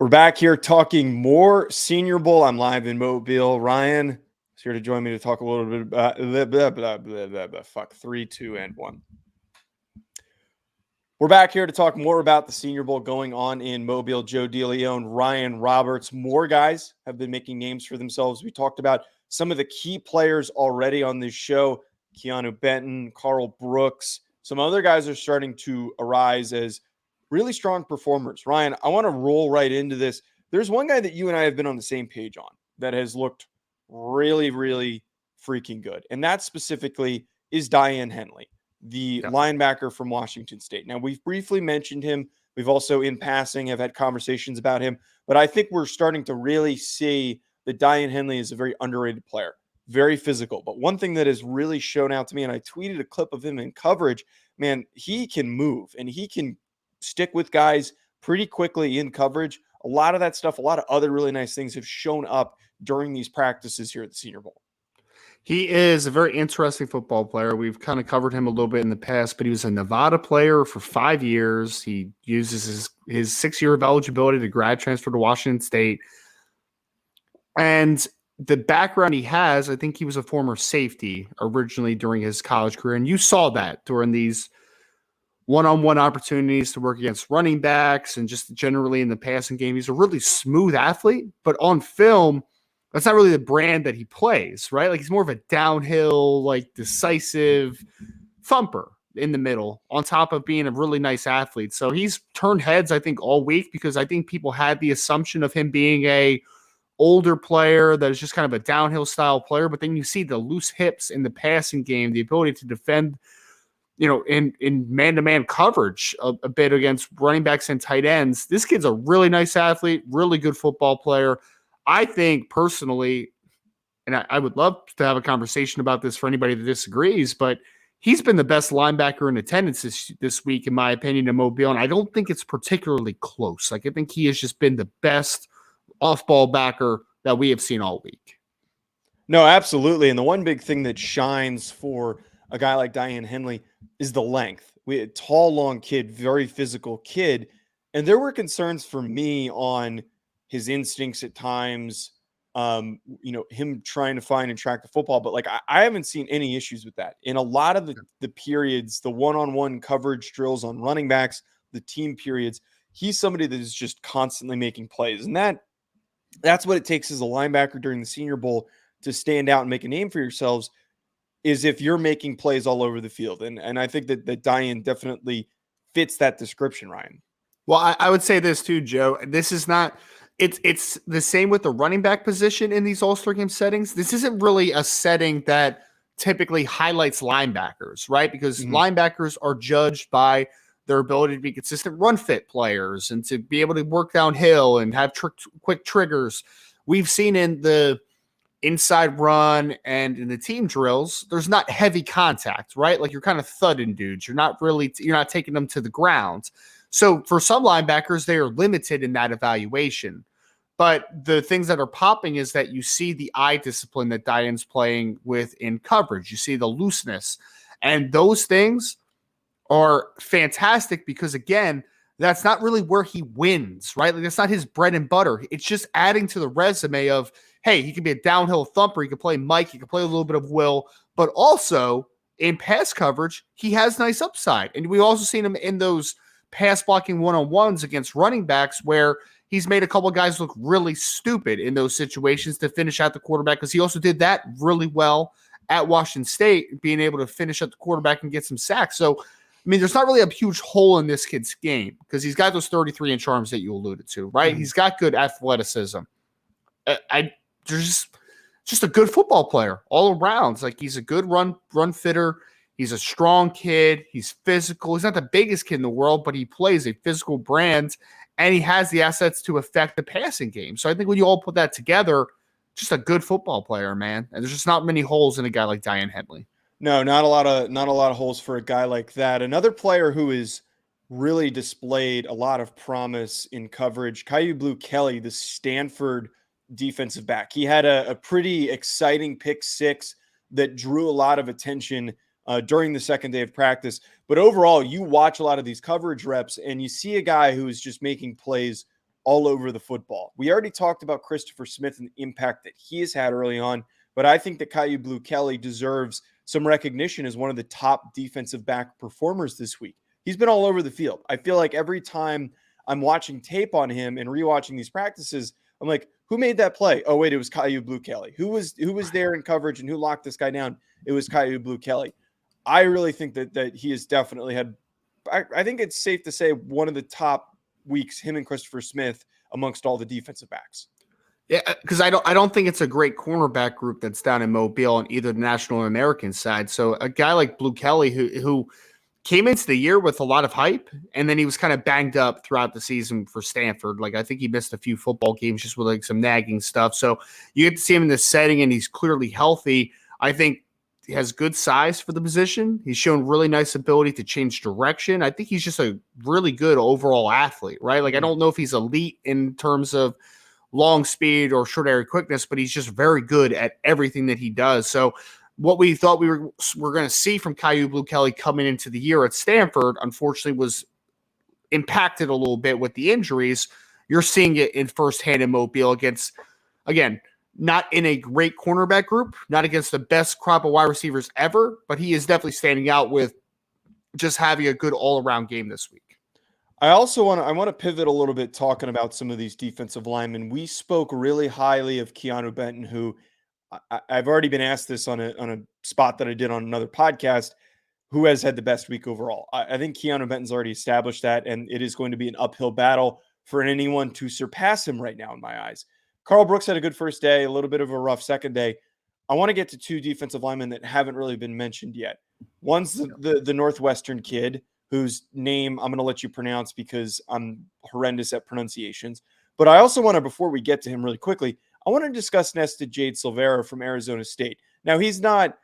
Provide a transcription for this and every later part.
We're back here talking more Senior Bowl. I'm live in Mobile. Ryan is here to join me to talk a little bit about blah, blah, blah. Fuck, 3, 2, and 1. We're back here to talk more about the Senior Bowl going on in Mobile. Joe DeLeone, Ryan Roberts. More guys have been making names for themselves. We talked about some of the key players already on this show. Keanu Benton, Carl Brooks. Some other guys are starting to arise as really strong performers. Ryan, I want to roll right into this. There's one guy that you and I have been on the same page on that has looked really, really freaking good. And that specifically is Daiyan Henley, the linebacker from Washington State. Now, we've briefly mentioned him. We've also, in passing, have had conversations about him. But I think we're starting to really see that Daiyan Henley is a very underrated player, very physical. But one thing that has really shown out to me, and I tweeted a clip of him in coverage, man, he can move and he can stick with guys pretty quickly in coverage. A lot of that stuff, a lot of other really nice things have shown up during these practices here at the Senior Bowl. He is a very interesting football player. We've kind of covered him a little bit in the past, but he was a Nevada player for 5 years. He uses his 6 year of eligibility to grad transfer to Washington State. And the background he has, I think he was a former safety originally during his college career. And you saw that during these one-on-one opportunities to work against running backs and just generally in the passing game. He's a really smooth athlete, but on film, that's not really the brand that he plays, right? Like he's more of a downhill, like decisive thumper in the middle on top of being a really nice athlete. So he's turned heads, I think, all week because I think people had the assumption of him being a older player that is just kind of a downhill style player. But then you see the loose hips in the passing game, the ability to defend, in man-to-man coverage a bit against running backs and tight ends. This kid's a really nice athlete, really good football player. I think personally, and I would love to have a conversation about this for anybody that disagrees, but he's been the best linebacker in attendance this week, in my opinion, in Mobile, and I don't think it's particularly close. Like, I think he has just been the best off-ball backer that we have seen all week. No, absolutely. And the one big thing that shines for a guy like Daiyan Henley is the length. A tall, long kid, very physical kid. And there were concerns for me on his instincts at times, him trying to find and track the football. But I haven't seen any issues with that. In a lot of the periods, the one-on-one coverage drills on running backs, the team periods, he's somebody that is just constantly making plays. And that's what it takes as a linebacker during the Senior Bowl to stand out and make a name for yourselves, is if you're making plays all over the field. And I think that Daiyan definitely fits that description, Ryan. Well, I would say this too, Joe. This is not – it's the same with the running back position in these All-Star Game settings. This isn't really a setting that typically highlights linebackers, right? Because linebackers are judged by their ability to be consistent run fit players and to be able to work downhill and have quick triggers. We've seen in the inside run and in the team drills, there's not heavy contact, right? Like you're kind of thudding dudes. You're not taking them to the ground. So for some linebackers, they are limited in that evaluation. But the things that are popping is that you see the eye discipline that Daiyan's playing with in coverage. You see the looseness. And those things are fantastic because, again, that's not really where he wins, right? Like that's not his bread and butter. It's just adding to the resume of, hey, he can be a downhill thumper. He can play Mike. He can play a little bit of Will. But also in pass coverage, he has nice upside. And we've also seen him in those pass blocking one-on-ones against running backs where he's made a couple of guys look really stupid in those situations to finish out the quarterback, because he also did that really well at Washington State, being able to finish at the quarterback and get some sacks. So, I mean, there's not really a huge hole in this kid's game because he's got those 33-inch arms that you alluded to, right? He's got good athleticism. There's just a good football player all around. It's like he's a good run fitter. He's a strong kid. He's physical. He's not the biggest kid in the world, but he plays a physical brand, and he has the assets to affect the passing game. So I think when you all put that together, just a good football player, man. And there's just not many holes in a guy like Daiyan Henley. No, not a lot of holes for a guy like that. Another player who is really displayed a lot of promise in coverage, Kyu Blue Kelly, the Stanford defensive back. He had a pretty exciting pick six that drew a lot of attention during the second day of practice. But overall, you watch a lot of these coverage reps and you see a guy who is just making plays all over the football. We already talked about Christopher Smith and the impact that he has had early on, but I think that Kyu Blue Kelly deserves some recognition as one of the top defensive back performers this week. He's been all over the field. I feel like every time I'm watching tape on him and rewatching these practices, I'm like, who made that play? Oh, wait, it was Kyu Blue Kelly. Who was there in coverage and who locked this guy down? It was Kyu Blue Kelly. I really think that he has definitely had, I think it's safe to say, one of the top weeks, him and Christopher Smith, amongst all the defensive backs. Yeah, because I don't think it's a great cornerback group that's down in Mobile on either the National or American side. So a guy like Blue Kelly who came into the year with a lot of hype, and then he was kind of banged up throughout the season for Stanford. Like, I think he missed a few football games just with like some nagging stuff. So you get to see him in this setting, and he's clearly healthy. I think he has good size for the position. He's shown really nice ability to change direction. I think he's just a really good overall athlete, right? Like, I don't know if he's elite in terms of long speed or short area quickness, but he's just very good at everything that he does. So what we thought we were going to see from Kyu Blue Kelly coming into the year at Stanford, unfortunately, was impacted a little bit with the injuries. You're seeing it in firsthand in Mobile against, again, not in a great cornerback group, not against the best crop of wide receivers ever, but he is definitely standing out with just having a good all-around game this week. I also want to pivot a little bit talking about some of these defensive linemen. We spoke really highly of Keanu Benton, who I've already been asked this on a spot that I did on another podcast, who has had the best week overall. I think Keanu Benton's already established that, and it is going to be an uphill battle for anyone to surpass him right now in my eyes. Carl Brooks had a good first day, a little bit of a rough second day. I want to get to two defensive linemen that haven't really been mentioned yet. One's the Northwestern kid, whose name I'm going to let you pronounce because I'm horrendous at pronunciations. But I also want to, before we get to him really quickly, I want to discuss Nesta Jade Silvera from Arizona State. Now, he's not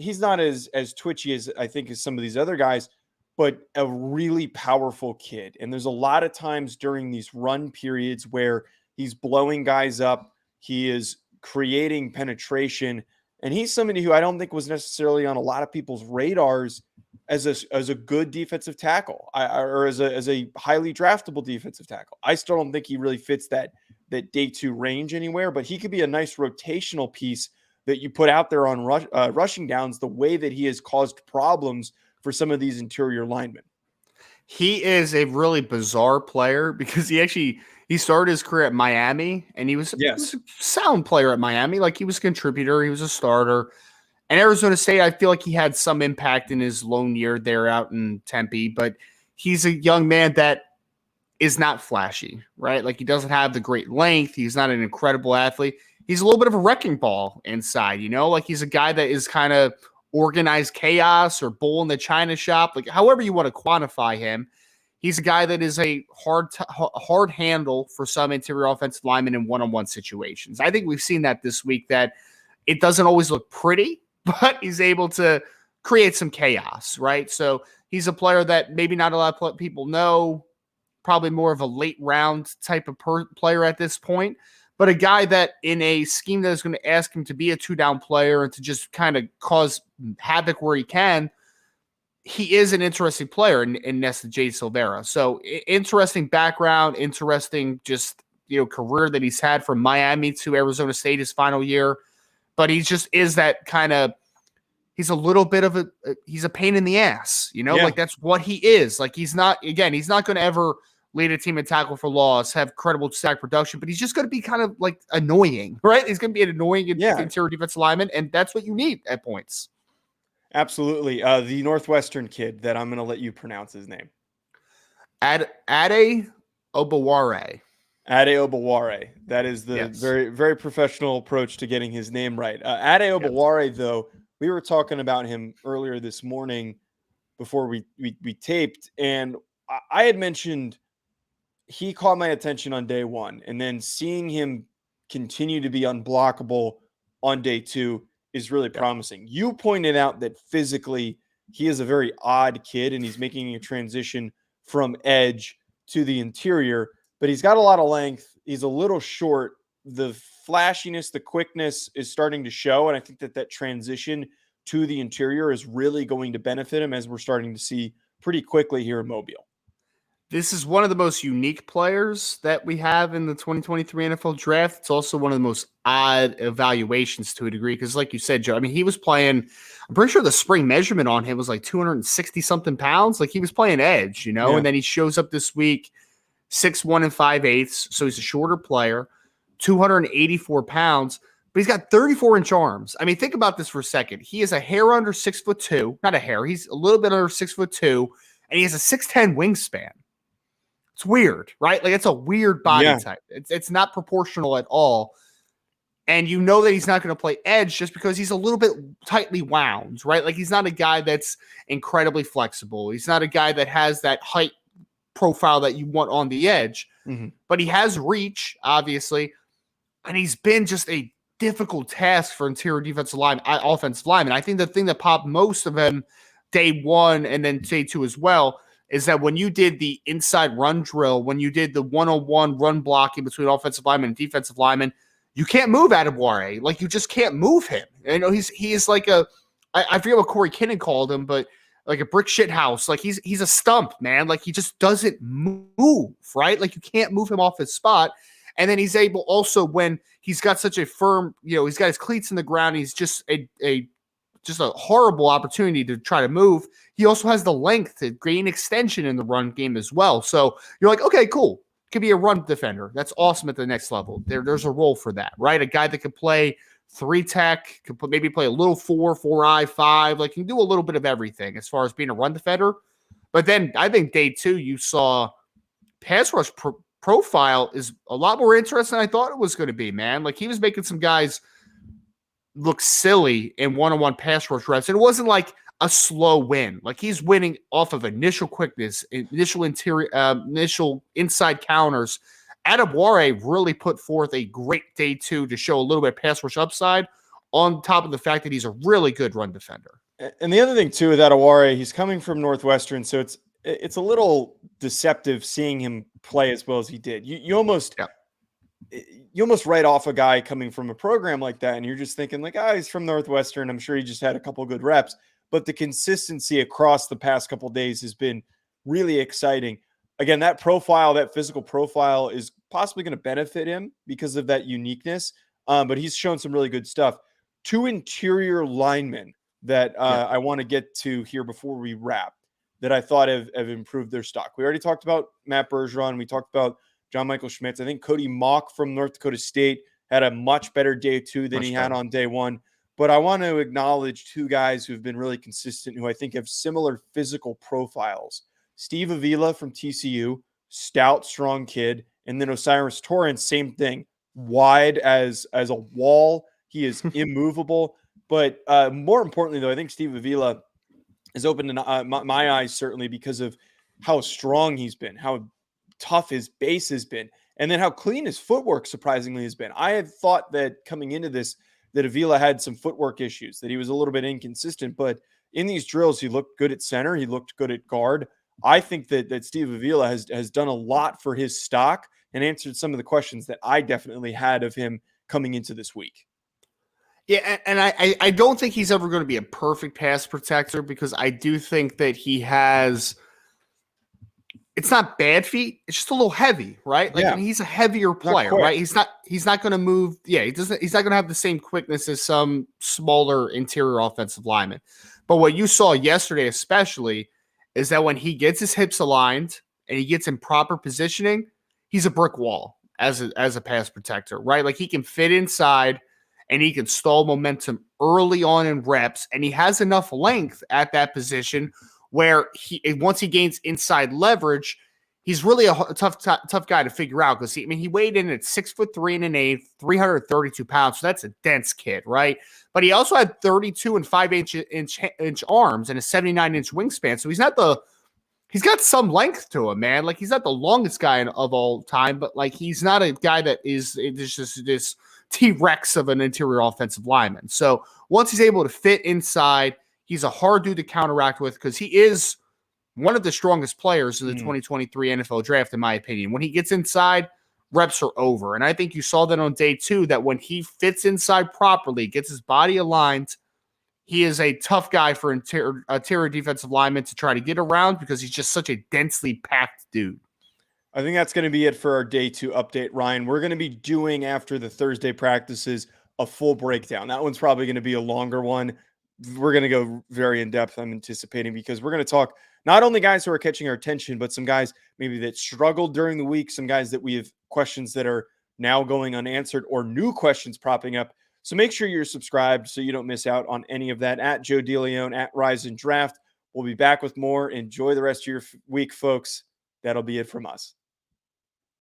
as twitchy as I think as some of these other guys, but a really powerful kid. And there's a lot of times during these run periods where he's blowing guys up, he is creating penetration, and he's somebody who I don't think was necessarily on a lot of people's radars as a good defensive tackle, or as a highly draftable defensive tackle. I still don't think he really fits that day two range anywhere, but he could be a nice rotational piece that you put out there on rushing downs, the way that he has caused problems for some of these interior linemen. He is a really bizarre player because he started his career at Miami, and he was a sound player at Miami. Like, he was a contributor, he was a starter. And Arizona State, I feel like he had some impact in his lone year there out in Tempe, but he's a young man that is not flashy, right? Like, he doesn't have the great length. He's not an incredible athlete. He's a little bit of a wrecking ball inside, like he's a guy that is kind of organized chaos or bull in the china shop, like however you want to quantify him. He's a guy that is a hard handle for some interior offensive linemen in one-on-one situations. I think we've seen that this week, that it doesn't always look pretty, but he's able to create some chaos, right? So he's a player that maybe not a lot of people know, probably more of a late round type of player at this point, but a guy that in a scheme that is going to ask him to be a two-down player and to just kind of cause havoc where he can, he is an interesting player in Nesta Jade Silvera. So interesting background, interesting just, career that he's had from Miami to Arizona State his final year. But he just is that kind of, he's a little bit of he's a pain in the ass, like that's what he is. Like, he's not going to ever lead a team in tackle for loss, have credible sack production, but he's just going to be kind of like annoying, right? He's going to be an annoying interior defensive lineman, and that's what you need at points. Absolutely. The Northwestern kid that I'm going to let you pronounce his name. Ade Obaware. Ade Obaware. That is the very, very professional approach to getting his name right. Ade Obaware, though, we were talking about him earlier this morning before we taped, and I had mentioned he caught my attention on day one, and then seeing him continue to be unblockable on day two is really promising. You pointed out that physically he is a very odd kid, and he's making a transition from edge to the interior, but he's got a lot of length. He's a little short. The flashiness, the quickness is starting to show, and I think that transition to the interior is really going to benefit him, as we're starting to see pretty quickly here in Mobile. This is one of the most unique players that we have in the 2023 NFL draft. It's also one of the most odd evaluations to a degree because, like you said, Joe, I mean, he was playing, I'm pretty sure the spring measurement on him was like 260 something pounds. Like he was playing edge, Yeah. and then he shows up this week 6'1" and 5/8. So he's a shorter player, 284 pounds, but he's got 34-inch arms. I mean, think about this for a second. He is a hair under 6'2", not a hair, he's a little bit under 6'2", and he has a 6'10" wingspan. It's weird, right? Like it's a weird body type. It's not proportional at all. And you know that he's not going to play edge just because he's a little bit tightly wound, right? Like he's not a guy that's incredibly flexible. He's not a guy that has that height profile that you want on the edge. Mm-hmm. But he has reach, obviously, and he's been just a difficult task for interior defensive line, offensive linemen. I think the thing that popped most of him day one and then day two as well is that when you did the inside run drill, when you did the one-on-one run blocking between offensive linemen and defensive linemen, you can't move Adebawore. Like, you just can't move him. You know, he is like I forget what Corey Kinnan called him, but like a brick shit house. Like, he's a stump, man. Like, he just doesn't move, right? Like, you can't move him off his spot. And then he's able also, when he's got such a firm, he's got his cleats in the ground, he's just a horrible opportunity to try to move. He also has the length to gain extension in the run game as well. So you're like, okay, cool. Could be a run defender. That's awesome at the next level. There's a role for that, right? A guy that could play 3-tech, could maybe play a little 4-eye, 5, like can do a little bit of everything as far as being a run defender. But then I think day two, you saw pass rush profile is a lot more interesting than I thought it was going to be, man. Like he was making some guys look silly in one-on-one pass rush reps. And it wasn't like a slow win. Like he's winning off of initial quickness, initial inside counters. Adebawore really put forth a great day two to show a little bit of pass rush upside on top of the fact that he's a really good run defender. And the other thing too with Adebawore, he's coming from Northwestern, so it's a little deceptive seeing him play as well as he did. You almost write off a guy coming from a program like that, and you're just thinking like, he's from Northwestern. I'm sure he just had a couple good reps. But the consistency across the past couple of days has been really exciting. Again, that physical profile is possibly going to benefit him because of that uniqueness. But he's shown some really good stuff. 2 interior linemen that I want to get to here before we wrap that I thought have improved their stock. We already talked about Matt Bergeron. We talked about John Michael Schmitz. I think Cody Mock from North Dakota State had a much better day two than he had on day one. But I want to acknowledge 2 guys who've been really consistent, who I think have similar physical profiles. Steve Avila from TCU, stout, strong kid. And then Osiris Torrance, same thing. Wide as a wall. He is immovable. But more importantly, though, I think Steve Avila has opened my eyes, certainly, because of how strong he's been, how tough his base has been, and then how clean his footwork surprisingly has been. I had thought that coming into this, that Avila had some footwork issues, that he was a little bit inconsistent, but in these drills, he looked good at center. He looked good at guard. I think that Steve Avila has done a lot for his stock and answered some of the questions that I definitely had of him coming into this week. Yeah, and I don't think he's ever going to be a perfect pass protector because I do think that he has – it's not bad feet. It's just a little heavy, right? Like, I mean, he's a heavier player, right? He's not going to move. Yeah, he's not going to have the same quickness as some smaller interior offensive lineman. But what you saw yesterday, especially, is that when he gets his hips aligned and he gets in proper positioning, he's a brick wall as a pass protector, right? Like he can fit inside and he can stall momentum early on in reps, and he has enough length at that position where once he gains inside leverage, he's really a tough guy to figure out because he weighed in at 6'3" and 332 pounds. So that's a dense kid, right? But he also had 32 and 5-inch arms and a 79-inch wingspan. So he's got some length to him, man. Like he's not the longest guy of all time, but like he's not a guy that is just this T-Rex of an interior offensive lineman. So once he's able to fit inside, he's a hard dude to counteract with because he is one of the strongest players in the 2023 NFL draft, in my opinion. When he gets inside, reps are over. And I think you saw that on day two, that when he fits inside properly, gets his body aligned, he is a tough guy for interior defensive linemen to try to get around because he's just such a densely packed dude. I think that's going to be it for our day 2 update, Ryan. We're going to be doing, after the Thursday practices, a full breakdown. That one's probably going to be a longer one. We're going to go very in depth, I'm anticipating, because we're going to talk not only guys who are catching our attention, but some guys maybe that struggled during the week, some guys that we have questions that are now going unanswered or new questions popping up. So make sure you're subscribed so you don't miss out on any of that. At Joe DeLeone, at Rise and Draft. We'll be back with more. Enjoy the rest of your week, folks. That'll be it from us.